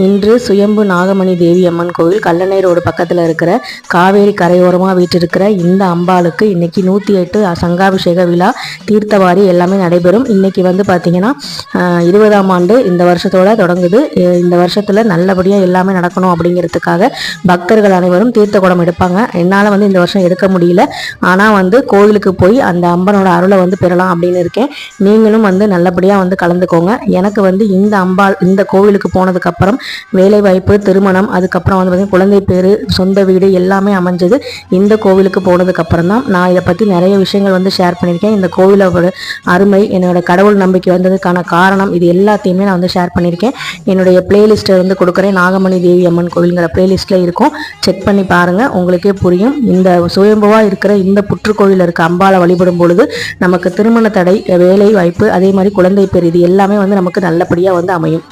இன்று சுயம்பு நாகமணி தேவி அம்மன் கோவில் கல்லணை ரோடு பக்கத்தில் இருக்கிற காவேரி கரையோரமாக வீற்றிருக்கிற இந்த அம்பாளுக்கு இன்னைக்கு 108 சங்காபிஷேக விழா தீர்த்தவாரி எல்லாமே நடைபெறும். இன்னைக்கு வந்து பார்த்தீங்கன்னா 20ஆம் ஆண்டு இந்த வருஷத்தோட தொடங்குது. இந்த வருஷத்துல நல்லபடியாக எல்லாமே நடக்கணும் அப்படிங்கிறதுக்காக பக்தர்கள் அனைவரும் தீர்த்த குடம் எடுப்பாங்க. என்னால் வந்து இந்த வருஷம் எடுக்க முடியல, ஆனால் வந்து கோவிலுக்கு போய் அந்த அம்பனோட அருளை வந்து பெறலாம் அப்படின்னு இருக்கேன். நீங்களும் வந்து நல்லபடியாக வந்து கலந்துக்கோங்க. எனக்கு வந்து இந்த அம்பாள் இந்த கோவிலுக்கு போனதுக்கு அப்புறம் வேலைவாய்ப்பு, திருமணம், அதுக்கப்புறம் வந்து பார்த்தீங்கன்னா குழந்தை பேரு, சொந்த வீடு எல்லாமே அமைஞ்சது இந்த கோவிலுக்கு போனதுக்கு அப்புறம் தான். நான் இதை பற்றி நிறைய விஷயங்கள் வந்து ஷேர் பண்ணியிருக்கேன். இந்த கோவிலோட அருமை, என்னோட கடவுள் நம்பிக்கை வந்ததுக்கான காரணம், இது எல்லாத்தையுமே நான் வந்து ஷேர் பண்ணியிருக்கேன். என்னுடைய பிளேலிஸ்ட்டை வந்து கொடுக்குறேன். நாகமணி தேவி அம்மன் கோவில்ங்கிற பிளேலிஸ்ட்டில் இருக்கும், செக் பண்ணி பாருங்கள், உங்களுக்கே புரியும். இந்த சுயம்புவாக இருக்கிற இந்த புற்றுக்கோவில் இருக்க அம்பாளை வழிபடும் பொழுது நமக்கு திருமண தடை, வேலை வாய்ப்பு, அதே மாதிரி குழந்தை பேர், இது எல்லாமே வந்து நமக்கு நல்லபடியாக வந்து அமையும்.